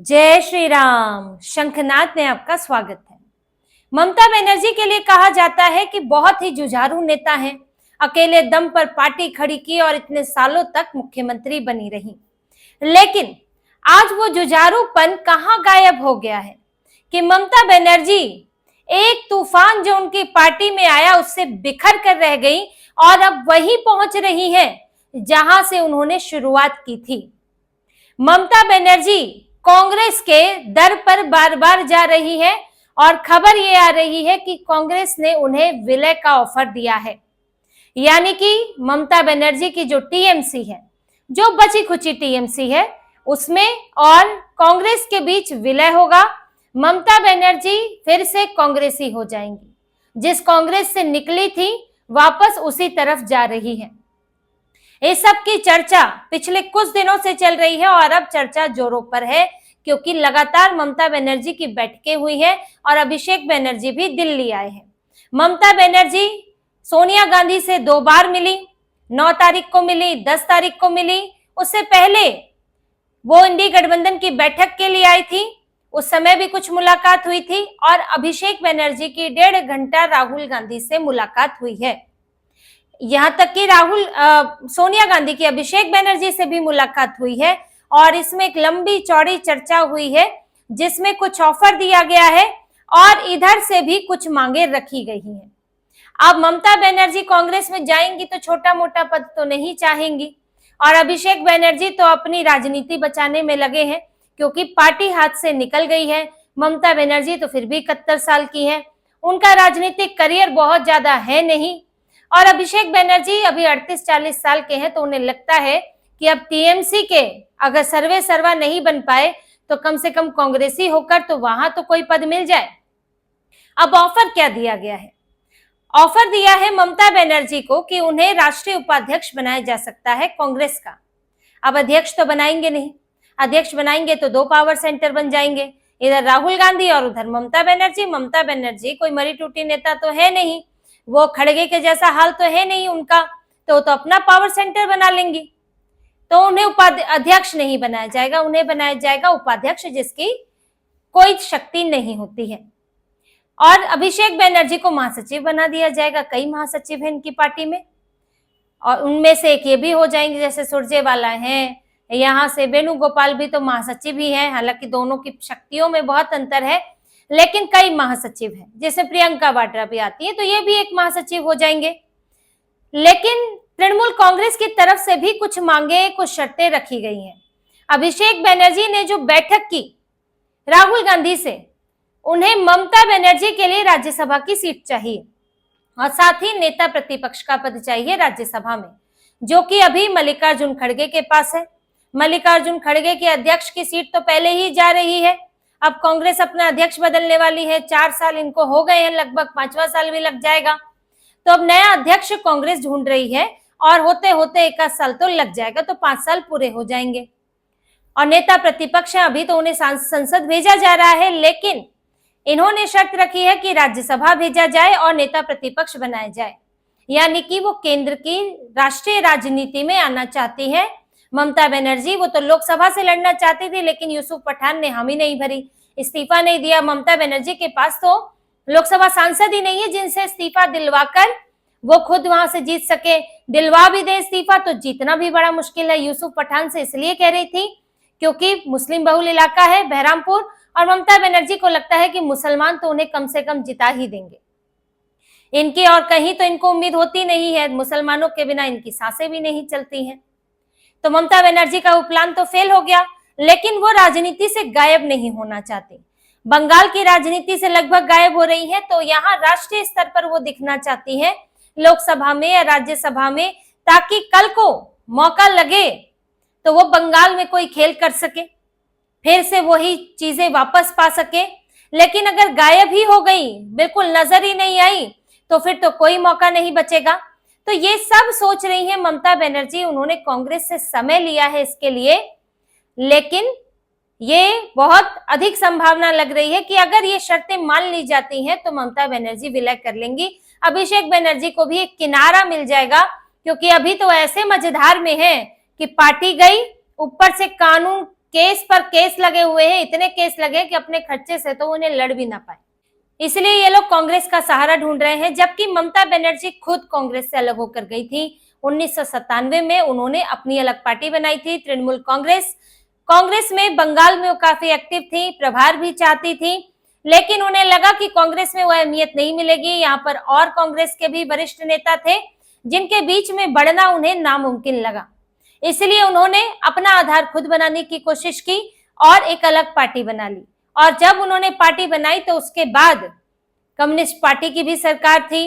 जय श्री राम। शंखनाद में आपका स्वागत है। ममता बनर्जी के लिए कहा जाता है कि बहुत ही जुझारू नेता हैं। अकेले दम पर पार्टी खड़ी की और इतने सालों तक मुख्यमंत्री बनी रही। लेकिन आज वो जुझारूपन कहाँ गायब हो गया है कि ममता बनर्जी एक तूफान जो उनकी पार्टी में आया उससे बिखर कर रह गई और अब वहीं पहुंच रही है जहां से उन्होंने शुरुआत की थी। ममता बनर्जी कांग्रेस के दर पर बार बार जा रही है और खबर ये आ रही है कि कांग्रेस ने उन्हें विलय का ऑफर दिया है। यानी कि ममता बनर्जी की जो टीएमसी है, जो बची खुची टीएमसी है, उसमें और कांग्रेस के बीच विलय होगा। ममता बनर्जी फिर से कांग्रेसी हो जाएंगी। जिस कांग्रेस से निकली थी वापस उसी तरफ जा रही है। इस सब की चर्चा पिछले कुछ दिनों से चल रही है और अब चर्चा जोरों पर है क्योंकि लगातार ममता बनर्जी की बैठकें हुई है और अभिषेक बनर्जी भी दिल्ली आए हैं। ममता बनर्जी सोनिया गांधी से 2 बार मिली, 9 तारीख को मिली, 10 तारीख को मिली। उससे पहले वो इंडी गठबंधन की बैठक के लिए आई थी, उस समय भी कुछ मुलाकात हुई थी और अभिषेक बनर्जी की 1.5 घंटा राहुल गांधी से मुलाकात हुई है। यहां तक कि सोनिया गांधी की अभिषेक बनर्जी से भी मुलाकात हुई है और इसमें एक लंबी चौड़ी चर्चा हुई है जिसमें कुछ ऑफर दिया गया है और इधर से भी कुछ मांगे रखी गई हैं। अब ममता बनर्जी कांग्रेस में जाएंगी तो छोटा मोटा पद तो नहीं चाहेंगी और अभिषेक बनर्जी तो अपनी राजनीति बचाने में लगे हैं क्योंकि पार्टी हाथ से निकल गई है। ममता बनर्जी तो फिर भी 71 साल की है, उनका राजनीतिक करियर बहुत ज्यादा है नहीं और अभिषेक बनर्जी अभी 38-40 साल के हैं, तो उन्हें लगता है कि अब टीएमसी के अगर सर्वे सर्वा नहीं बन पाए तो कम से कम कांग्रेसी होकर तो वहां तो कोई पद मिल जाए। अब ऑफर क्या दिया गया है? ऑफर दिया है ममता बनर्जी को कि उन्हें राष्ट्रीय उपाध्यक्ष बनाया जा सकता है कांग्रेस का। अब अध्यक्ष तो बनाएंगे नहीं, अध्यक्ष बनाएंगे तो 2 पावर सेंटर बन जाएंगे, इधर राहुल गांधी और उधर ममता बनर्जी। ममता बनर्जी कोई मरी टूटी नेता तो है नहीं, वो खड़गे के जैसा हाल तो है नहीं उनका, तो अपना पावर सेंटर बना लेंगी। तो उन्हें अध्यक्ष नहीं बनाया जाएगा, उन्हें बनाया जाएगा उपाध्यक्ष जिसकी कोई शक्ति नहीं होती है। और अभिषेक बनर्जी को महासचिव बना दिया जाएगा। कई महासचिव हैं इनकी पार्टी में और उनमें से एक ये भी हो जाएंगे, जैसे सुरजेवाला हैं, यहाँ से वेणुगोपाल भी तो महासचिव ही हैं। हालांकि दोनों की शक्तियों में बहुत अंतर है लेकिन कई महासचिव हैं, जैसे प्रियंका वाड्रा भी आती है तो ये भी एक महासचिव हो जाएंगे। लेकिन तृणमूल कांग्रेस की तरफ से भी कुछ मांगे, कुछ शर्तें रखी गई हैं। अभिषेक बनर्जी ने जो बैठक की राहुल गांधी से, उन्हें ममता बनर्जी के लिए राज्यसभा की सीट चाहिए और साथ ही नेता प्रतिपक्ष का पद चाहिए राज्यसभा में, जो कि अभी मल्लिकार्जुन खड़गे के पास है। मल्लिकार्जुन खड़गे के अध्यक्ष की सीट तो पहले ही जा रही है। अब कांग्रेस अपना अध्यक्ष बदलने वाली है, 4 साल इनको हो गए हैं, लगभग 5वां साल भी लग जाएगा। तो अब नया अध्यक्ष कांग्रेस ढूंढ रही है और होते होते 1 साल तो लग जाएगा, तो 5 साल पूरे हो जाएंगे। और नेता प्रतिपक्ष है, अभी तो उन्हें संसद भेजा जा रहा है, लेकिन इन्होंने शर्त रखी है कि राज्यसभा भेजा जाए और नेता प्रतिपक्ष बनाया जाए। यानी कि वो केंद्र की राष्ट्रीय राजनीति में आना चाहती है ममता बनर्जी। वो तो लोकसभा से लड़ना चाहती थी लेकिन यूसुफ पठान ने हामी नहीं भरी, इस्तीफा नहीं दिया। ममता बनर्जी के पास तो लोकसभा सांसद ही नहीं है जिनसे इस्तीफा दिलवाकर वो खुद वहां से जीत सके। दिलवा भी दे इस्तीफा तो जीतना भी बड़ा मुश्किल है। यूसुफ पठान से इसलिए कह रही थी क्योंकि मुस्लिम बहुल इलाका है बहरामपुर और ममता बनर्जी को लगता है कि मुसलमान तो उन्हें कम से कम जिता ही देंगे इनकी, और कहीं तो इनको उम्मीद होती नहीं है, मुसलमानों के बिना इनकी सांसें भी नहीं चलती हैं। तो ममता बनर्जी का वो प्लान तो फेल हो गया, लेकिन वो राजनीति से गायब नहीं होना चाहती। बंगाल की राजनीति से लगभग गायब हो रही है, तो यहाँ राष्ट्रीय स्तर पर वो दिखना चाहती है लोकसभा में या राज्यसभा में, ताकि कल को मौका लगे तो वो बंगाल में कोई खेल कर सके, फिर से वही चीजें वापस पा सके। लेकिन अगर गायब ही हो गई, बिल्कुल नजर ही नहीं आई, तो फिर तो कोई मौका नहीं बचेगा। तो ये सब सोच रही है ममता बनर्जी। उन्होंने कांग्रेस से समय लिया है इसके लिए, लेकिन ये बहुत अधिक संभावना लग रही है कि अगर ये शर्तें मान ली जाती हैं तो ममता बनर्जी विलय कर लेंगी। अभिषेक बनर्जी को भी एक किनारा मिल जाएगा क्योंकि अभी तो ऐसे मजेदार में है कि पार्टी गई, ऊपर से कानून केस पर केस लगे हुए हैं, इतने केस लगे कि अपने खर्चे से तो उन्हें लड़ भी ना पाए। इसलिए ये लोग कांग्रेस का सहारा ढूंढ रहे हैं, जबकि ममता बनर्जी खुद कांग्रेस से अलग होकर गई थी। 1997 में उन्होंने अपनी अलग पार्टी बनाई थी, तृणमूल कांग्रेस। कांग्रेस में बंगाल में वो काफी एक्टिव थी, प्रभार भी चाहती थी, लेकिन उन्हें लगा कि कांग्रेस में वह अहमियत नहीं मिलेगी। यहाँ पर और कांग्रेस के भी वरिष्ठ नेता थे जिनके बीच में बढ़ना उन्हें नामुमकिन लगा। इसलिए उन्होंने अपना आधार खुद बनाने की कोशिश की और एक अलग पार्टी बना ली। और जब उन्होंने पार्टी बनाई तो उसके बाद कम्युनिस्ट पार्टी की भी सरकार थी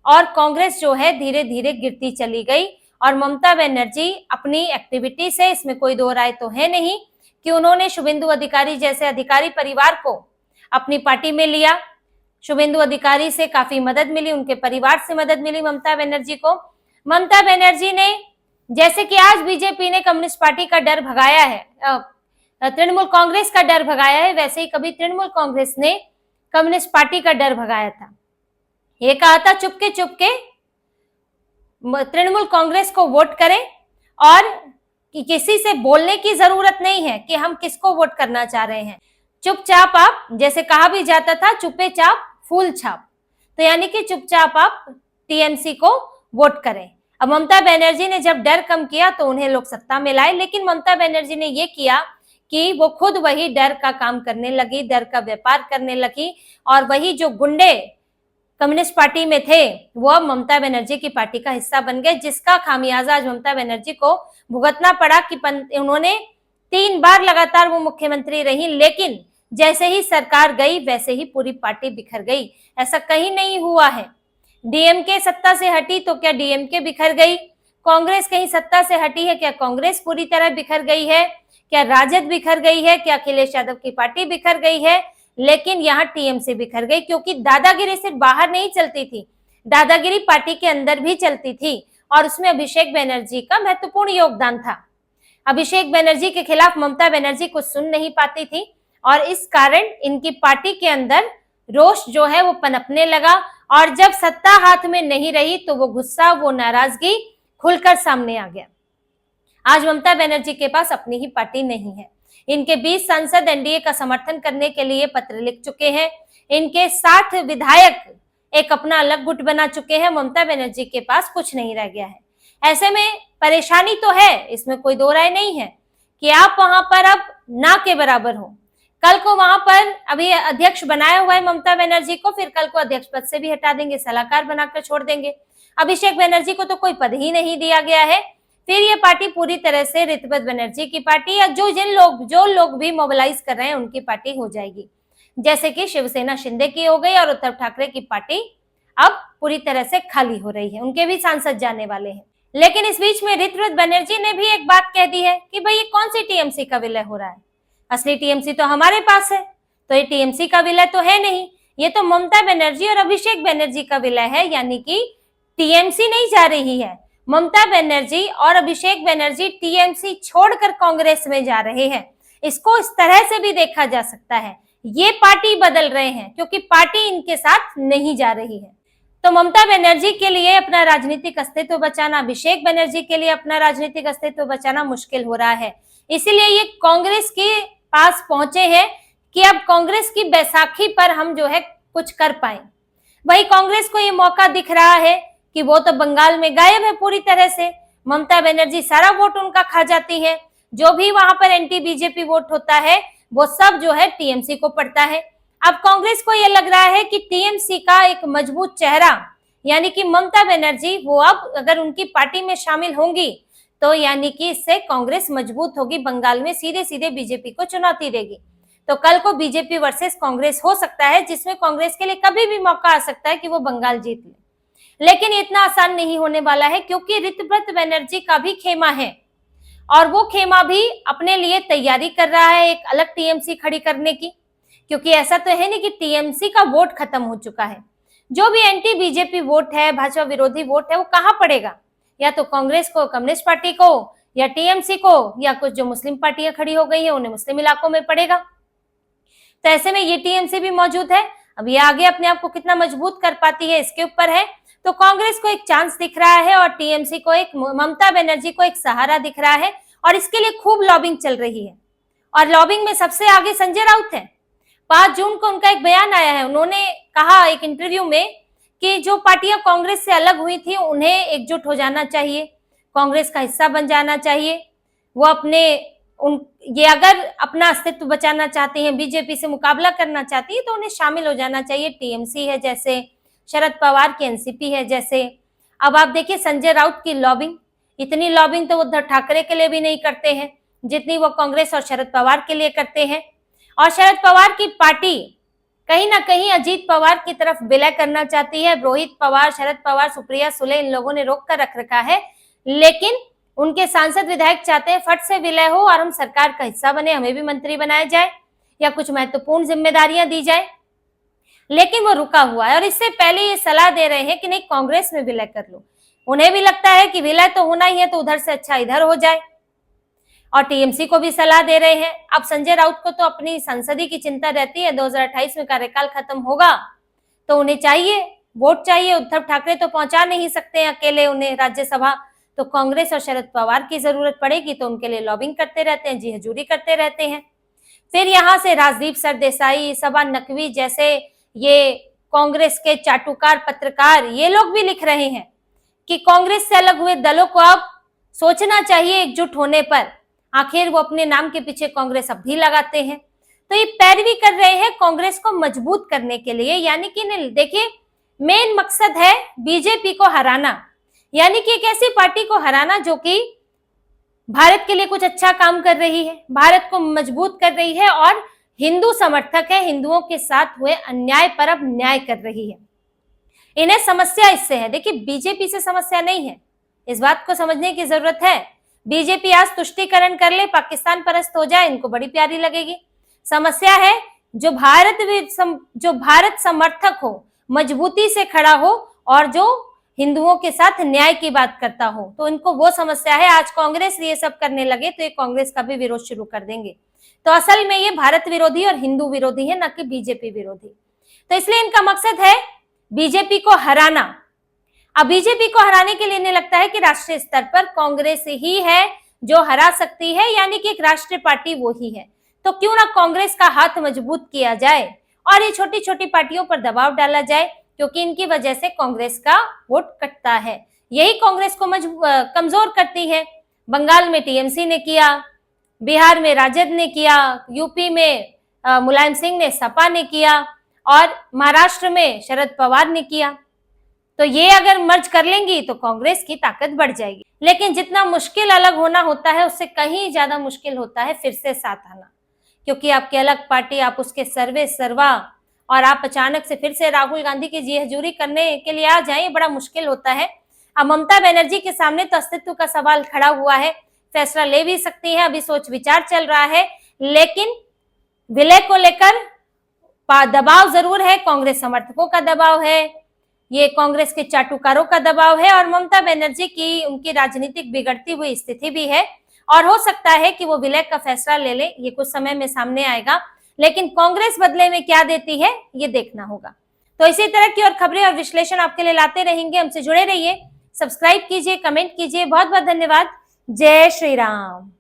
और कांग्रेस जो है धीरे धीरे गिरती चली गई। और ममता बनर्जी अपनी एक्टिविटी से, इसमें कोई दो राय तो है नहीं कि उन्होंने शुभेंदु अधिकारी जैसे अधिकारी परिवार को अपनी पार्टी में लिया। शुभेंदु अधिकारी से काफी मदद मिली, उनके परिवार से मदद मिली ममता बनर्जी को। ममता बनर्जी ने, जैसे कि आज बीजेपी ने कम्युनिस्ट पार्टी का डर भगाया है, तृणमूल कांग्रेस का डर भगाया है, वैसे ही कभी तृणमूल कांग्रेस ने कम्युनिस्ट पार्टी का डर भगाया था। ये कहा था चुपके चुपके तृणमूल कांग्रेस को वोट करें और किसी से बोलने की जरूरत नहीं है कि हम किसको वोट करना चाह रहे हैं। चुपचाप आप, जैसे कहा भी जाता था, चुपे चाप फूल छाप, तो यानी कि चुपचाप आप टीएमसी को वोट करें। अब ममता बनर्जी ने जब डर कम किया तो उन्हें लोग सत्ता में लाए, लेकिन ममता बनर्जी ने ये किया कि वो खुद वही डर का काम करने लगी, डर का व्यापार करने लगी। और वही जो गुंडे कम्युनिस्ट पार्टी में थे वो ममता बनर्जी की पार्टी का हिस्सा बन गए, जिसका खामियाजा आज ममता बनर्जी को भुगतना पड़ा कि उन्होंने 3 बार लगातार वो मुख्यमंत्री रही, लेकिन जैसे ही सरकार गई वैसे ही पूरी पार्टी बिखर गई। ऐसा कहीं नहीं हुआ है। डीएमके सत्ता से हटी तो क्या डीएमके बिखर गई? कांग्रेस कहीं सत्ता से हटी है, क्या कांग्रेस पूरी तरह बिखर गई है? क्या राजद बिखर गई है? क्या अखिलेश यादव की पार्टी बिखर गई है? लेकिन यहाँ टीएमसी बिखर गई, क्योंकि दादागिरी सिर्फ बाहर नहीं चलती थी, दादागिरी पार्टी के अंदर भी चलती थी और उसमें अभिषेक बनर्जी का महत्वपूर्ण योगदान था। अभिषेक बनर्जी के खिलाफ ममता बनर्जी कुछ सुन नहीं पाती थी और इस कारण इनकी पार्टी के अंदर रोष जो है वो पनपने लगा। और जब सत्ता हाथ में नहीं रही तो वो गुस्सा, वो नाराजगी खुलकर सामने आ गया। आज ममता बनर्जी के पास अपनी ही पार्टी नहीं है। इनके 20 सांसद एनडीए का समर्थन करने के लिए पत्र लिख चुके हैं। इनके 60 विधायक एक अपना अलग गुट बना चुके हैं। ममता बनर्जी के पास कुछ नहीं रह गया है। ऐसे में परेशानी तो है, इसमें कोई दो राय नहीं है कि आप वहां पर अब ना के बराबर हो। कल को वहां पर अभी अध्यक्ष बनाया हुआ है ममता बनर्जी को, फिर कल को अध्यक्ष पद से भी हटा देंगे, सलाहकार बनाकर छोड़ देंगे। अभिषेक बनर्जी को तो कोई पद ही नहीं दिया गया है। फिर ये पार्टी पूरी तरह से ऋतुपत बनर्जी की पार्टी या जो लोग भी मोबिलाइज कर रहे हैं उनकी पार्टी हो जाएगी, जैसे कि शिवसेना शिंदे की हो गई और उद्धव ठाकरे की पार्टी अब पूरी तरह से खाली हो रही है, उनके भी सांसद जाने वाले हैं। लेकिन इस बीच में ऋतुपत बनर्जी ने भी एक बात कह दी है कि भाई ये कौन सी टीएमसी का विलय हो रहा है, असली टीएमसी तो हमारे पास है, तो ये टीएमसी का विलय तो है नहीं, ये तो ममता बनर्जी और अभिषेक बनर्जी का विलय है। यानी कि टीएमसी नहीं जा रही है, ममता बनर्जी और अभिषेक बनर्जी टीएमसी छोड़कर कांग्रेस में जा रहे हैं। इसको इस तरह से भी देखा जा सकता है, ये पार्टी बदल रहे हैं क्योंकि पार्टी इनके साथ नहीं जा रही है। तो ममता बनर्जी के लिए अपना राजनीतिक अस्तित्व बचाना, अभिषेक बनर्जी के लिए अपना राजनीतिक अस्तित्व बचाना मुश्किल हो रहा है। इसीलिए ये कांग्रेस के पास पहुंचे हैं कि अब कांग्रेस की बैसाखी पर हम जो है कुछ कर पाए। वही कांग्रेस को ये मौका दिख रहा है कि वो तो बंगाल में गायब है पूरी तरह से, ममता बनर्जी सारा वोट उनका खा जाती है, जो भी वहां पर एंटी बीजेपी वोट होता है वो सब जो है टीएमसी को पड़ता है। अब कांग्रेस को ये लग रहा है कि टीएमसी का एक मजबूत चेहरा यानी कि ममता बनर्जी, वो अब अगर उनकी पार्टी में शामिल होंगी तो यानी कि इससे कांग्रेस मजबूत होगी, बंगाल में सीधे सीधे बीजेपी को चुनौती देगी। तो कल को बीजेपी वर्सेस कांग्रेस हो सकता है, जिसमें कांग्रेस के लिए कभी भी मौका आ सकता है कि वो बंगाल जीत ले। लेकिन इतना आसान नहीं होने वाला है, क्योंकि ऋतुपत बनर्जी का भी खेमा है और वो खेमा भी अपने लिए तैयारी कर रहा है एक अलग टीएमसी खड़ी करने की। क्योंकि ऐसा तो है नहीं कि टीएमसी का वोट खत्म हो चुका है, जो भी एंटी बीजेपी वोट है, भाजपा विरोधी वोट है, वो कहाँ पड़ेगा? या तो कांग्रेस को, कम्युनिस्ट पार्टी को, या टीएमसी को, या कुछ जो मुस्लिम पार्टियां खड़ी हो गई है उन्हें मुस्लिम इलाकों में पड़ेगा। तो ऐसे में ये टीएमसी भी मौजूद है। अब ये आगे अपने आप को कितना मजबूत कर पाती है इसके ऊपर है। तो कांग्रेस को एक चांस दिख रहा है और टीएमसी को एक, ममता बनर्जी को एक सहारा दिख रहा है और इसके लिए खूब लॉबिंग चल रही है। और लॉबिंग में सबसे आगे संजय राउत है। 5 जून को उनका एक बयान आया है, उन्होंने कहा एक इंटरव्यू में कि जो पार्टियां कांग्रेस से अलग हुई थी उन्हें एकजुट हो जाना चाहिए, कांग्रेस का हिस्सा बन जाना चाहिए। वो ये अगर अपना अस्तित्व बचाना चाहती हैं, बीजेपी से मुकाबला करना चाहती है तो उन्हें शामिल हो जाना चाहिए। टीएमसी है जैसे, शरद पवार की एनसीपी है जैसे। अब आप देखिए संजय राउत की लॉबिंग, इतनी लॉबिंग तो उद्धव ठाकरे के लिए भी नहीं करते हैं जितनी वो कांग्रेस और शरद पवार के लिए करते हैं। और शरद पवार की पार्टी कहीं ना कहीं अजीत पवार की तरफ विलय करना चाहती है। रोहित पवार, शरद पवार, सुप्रिया सुले, इन लोगों ने रोक कर रख रखा है, लेकिन उनके सांसद विधायक चाहते हैं फट से विलय हो और हम सरकार का हिस्सा बने, हमें भी मंत्री बनाया जाए या कुछ महत्वपूर्ण जिम्मेदारियां दी जाए। लेकिन वो रुका हुआ है और इससे पहले ये सलाह दे रहे हैं कि नहीं कांग्रेस में विलय कर लो। उन्हें भी लगता है कि विलय तो होना ही है तो उधर से अच्छा इधर हो जाए, और टीएमसी को भी सलाह दे रहे हैं। अब संजय राउत को तो अपनी संसदीय की चिंता रहती है, 2028 में कार्यकाल खत्म होगा तो उन्हें चाहिए वोट चाहिए। उद्धव ठाकरे तो पहुंचा नहीं सकते अकेले उन्हें राज्यसभा, तो कांग्रेस और शरद पवार की जरूरत पड़ेगी तो उनके लिए लॉबिंग करते रहते हैं, जी हजूरी करते रहते हैं। फिर यहाँ से राजदीप सरदेसाई, सबा नकवी जैसे ये कांग्रेस के चाटुकार पत्रकार, ये लोग भी लिख रहे हैं कि कांग्रेस से अलग हुए दलों को अब सोचना चाहिए एकजुट होने पर। आखिर वो अपने नाम के पीछे कांग्रेस अब भी लगाते हैं, तो ये पैरवी कर रहे हैं कांग्रेस को मजबूत करने के लिए। यानी कि देखिए मेन मकसद है बीजेपी को हराना, यानी कि एक ऐसी पार्टी को हराना जो कि भारत के लिए कुछ अच्छा काम कर रही है, भारत को मजबूत कर रही है और हिंदू समर्थक है, हिंदुओं के साथ हुए अन्याय पर अब न्याय कर रही है। इन्हें समस्या इससे है, देखिए बीजेपी से समस्या नहीं है, इस बात को समझने की जरूरत है। बीजेपी आज तुष्टीकरण कर ले, पाकिस्तान परस्त हो जाए, इनको बड़ी प्यारी लगेगी। समस्या है जो भारत समर्थक हो, मजबूती से खड़ा हो और जो हिंदुओं के साथ न्याय की बात करता हो, तो इनको वो समस्या है। आज कांग्रेस ये सब करने लगे तो ये कांग्रेस का भी विरोध शुरू कर देंगे। तो असल में ये भारत विरोधी और हिंदू विरोधी है, न कि बीजेपी विरोधी। तो इसलिए इनका मकसद है बीजेपी को हराना। अब बीजेपी को हराने के लिए इन्हें लगता है कि राष्ट्रीय स्तर पर कांग्रेस ही है जो हरा सकती है, यानी कि एक राष्ट्रीय पार्टी वो ही है। तो क्यों ना कांग्रेस का हाथ मजबूत किया जाए और ये छोटी छोटी पार्टियों पर दबाव डाला जाए, क्योंकि इनकी वजह से कांग्रेस का वोट कटता है, यही कांग्रेस को कमजोर करती है। बंगाल में टीएमसी ने किया, बिहार में राजद ने किया, यूपी में मुलायम सिंह ने, सपा ने किया और महाराष्ट्र में शरद पवार ने किया। तो ये अगर मर्ज कर लेंगी तो कांग्रेस की ताकत बढ़ जाएगी। लेकिन जितना मुश्किल अलग होना होता है उससे कहीं ज्यादा मुश्किल होता है फिर से साथ आना, क्योंकि आपकी अलग पार्टी, आप उसके सर्वे सर्वा और आप अचानक से फिर से राहुल गांधी की जी हजूरी करने के लिए आ जाएं, बड़ा मुश्किल होता है। अब ममता बनर्जी के सामने तो अस्तित्व का सवाल खड़ा हुआ है, फैसला ले भी सकती है, अभी सोच विचार चल रहा है, लेकिन विलय को लेकर दबाव जरूर है, कांग्रेस समर्थकों का दबाव है, ये कांग्रेस के चाटुकारों का दबाव है और ममता बनर्जी की उनकी राजनीतिक बिगड़ती हुई स्थिति भी है। और हो सकता है कि वो विलय का फैसला ले ले, ये कुछ समय में सामने आएगा, लेकिन कांग्रेस बदले में क्या देती है ये देखना होगा। तो इसी तरह की और खबरें और विश्लेषण आपके लिए लाते रहेंगे, हमसे जुड़े रहिए, सब्सक्राइब कीजिए, कमेंट कीजिए। बहुत बहुत धन्यवाद। जय श्री राम।